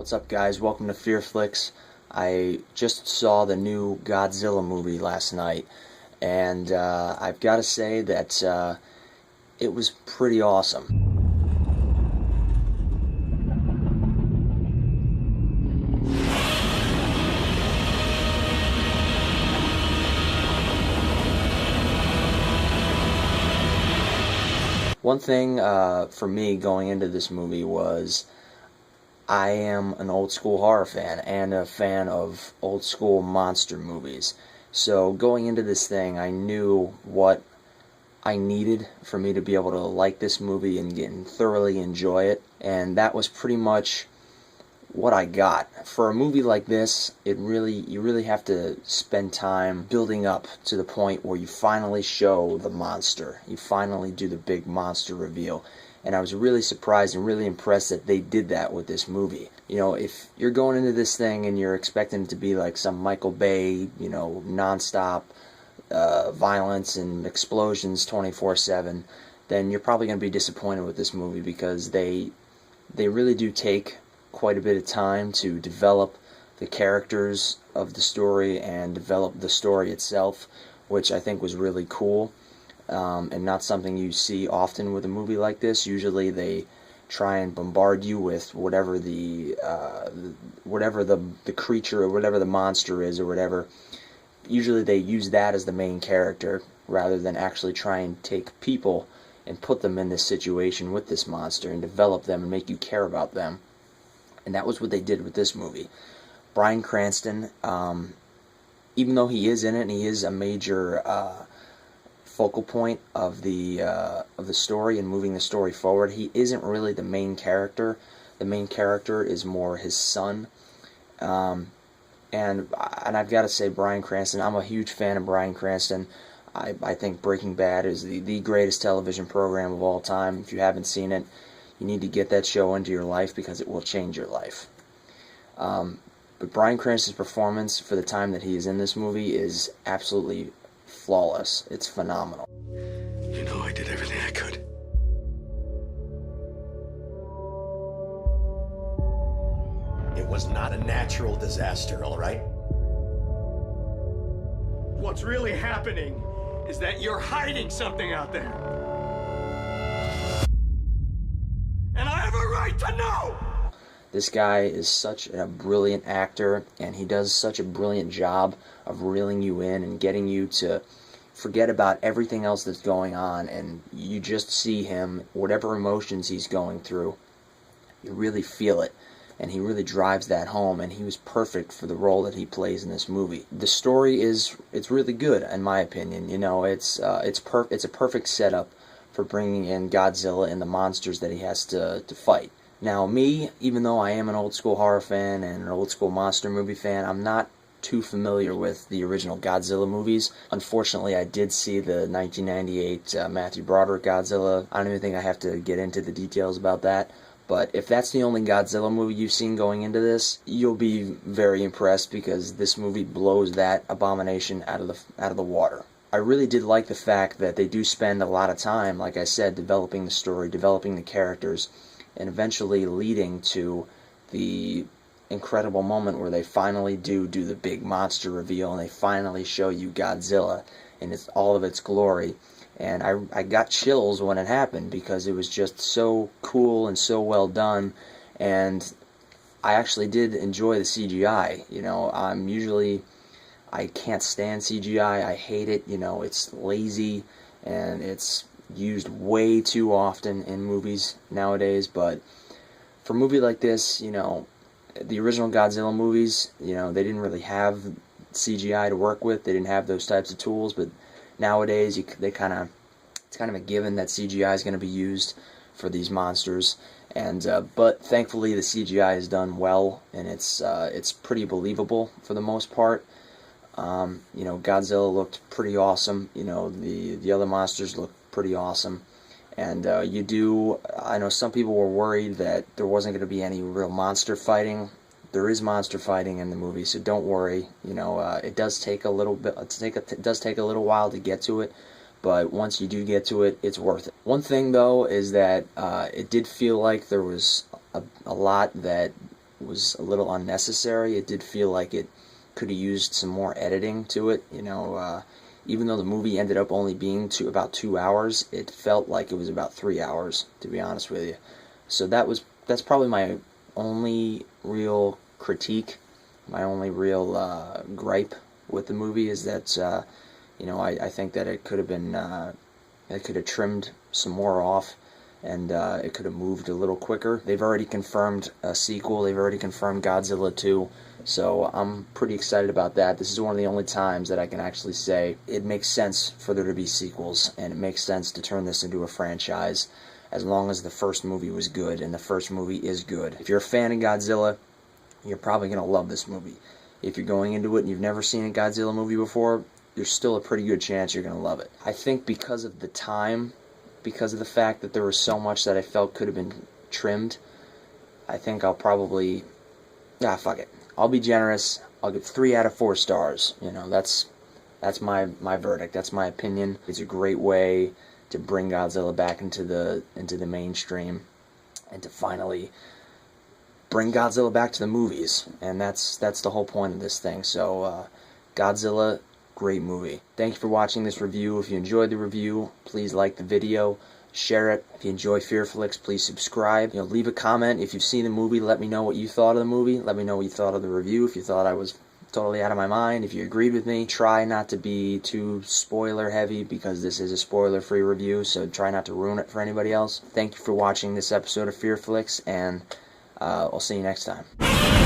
What's up, guys? Welcome to FearFlix. I just saw the new Godzilla movie last night, and I've got to say that it was pretty awesome. One thing for me going into this movie was I am an old school horror fan and a fan of old school monster movies. So going into this thing, I knew what I needed for me to be able to like this movie and thoroughly enjoy it. And that was pretty much what I got. For a movie like this, you really have to spend time building up to the point where you finally show the monster. You finally do the big monster reveal. And I was really surprised and really impressed that they did that with this movie. You know, if you're going into this thing and you're expecting it to be like some Michael Bay, non-stop violence and explosions 24/7, then you're probably going to be disappointed with this movie, because they really do take quite a bit of time to develop the characters of the story and develop the story itself, which I think was really cool. And not something you see often with a movie like this. Usually they try and bombard you with whatever the creature or whatever the monster is or whatever. Usually they use that as the main character rather than actually try and take people and put them in this situation with this monster and develop them and make you care about them. And that was what they did with this movie. Bryan Cranston, even though he is in it and he is a major focal point of the story and moving the story forward, he isn't really the main character. The main character is more his son. And I've got to say, Bryan Cranston, I'm a huge fan of Bryan Cranston. I think Breaking Bad is the greatest television program of all time. If you haven't seen it, you need to get that show into your life, because it will change your life. But Bryan Cranston's performance for the time that he is in this movie is absolutely flawless. It's phenomenal. You know, I did everything I could. It was not a natural disaster, all right? What's really happening is that you're hiding something out there. And I have a right to know! This guy is such a brilliant actor, and he does such a brilliant job of reeling you in and getting you to forget about everything else that's going on, and you just see him, whatever emotions he's going through, you really feel it, and he really drives that home, and he was perfect for the role that he plays in this movie. The story it's really good, in my opinion. You know, it's a perfect setup for bringing in Godzilla and the monsters that he has to fight. Now, me, even though I am an old school horror fan and an old school monster movie fan, I'm not too familiar with the original Godzilla movies. Unfortunately, I did see the 1998 Matthew Broderick Godzilla. I don't even think I have to get into the details about that. But if that's the only Godzilla movie you've seen going into this, you'll be very impressed, because this movie blows that abomination out of the water. I really did like the fact that they do spend a lot of time, like I said, developing the story, developing the characters, and eventually leading to the incredible moment where they finally do the big monster reveal, and they finally show you Godzilla in all of its glory. And I got chills when it happened, because it was just so cool and so well done. And I actually did enjoy the CGI. You know, I can't stand CGI. I hate it. You know, it's lazy, and it's used way too often in movies nowadays. But for a movie like this, you know, the original Godzilla movies, you know, they didn't really have CGI to work with. They didn't have those types of tools. But nowadays, it's kind of a given that CGI is going to be used for these monsters. And but thankfully, the CGI is done well, and it's pretty believable for the most part. You know, Godzilla looked pretty awesome. You know, the other monsters looked pretty awesome. And I know some people were worried that there wasn't going to be any real monster fighting. There is monster fighting in the movie, so don't worry. You know, it does take a little bit. It does take a little while to get to it, but once you do get to it, it's worth it. One thing, though, is that it did feel like there was a lot that was a little unnecessary. It did feel like it could have used some more editing to it. Even though the movie ended up only being about 2 hours, it felt like it was about 3 hours, to be honest with you. So that's probably my only real critique, my only real gripe with the movie, is that I think that it could have been it could have trimmed some more off, and it could have moved a little quicker. They've already confirmed a sequel. They've already confirmed Godzilla 2, so I'm pretty excited about that. This is one of the only times that I can actually say it makes sense for there to be sequels, and it makes sense to turn this into a franchise, as long as the first movie was good, and the first movie is good. If you're a fan of Godzilla, you're probably going to love this movie. If you're going into it and you've never seen a Godzilla movie before, there's still a pretty good chance you're going to love it. I think because of the time, because of the fact that there was so much that I felt could have been trimmed, I think I'll probably, fuck it. I'll be generous. I'll give 3 out of 4 stars. That's my verdict. That's my opinion. It's a great way to bring Godzilla back into the mainstream, and to finally bring Godzilla back to the movies. And that's the whole point of this thing. So Godzilla, great movie. Thank you for watching this review. If you enjoyed the review, please like the video, share it. If you enjoy FearFlix, please subscribe. Leave a comment. If you've seen the movie, let me know what you thought of the movie. Let me know what you thought of the review. If you thought I was totally out of my mind, if you agreed with me. Try not to be too spoiler heavy, because this is a spoiler free review, so try not to ruin it for anybody else. Thank you for watching this episode of FearFlix, and I'll see you next time.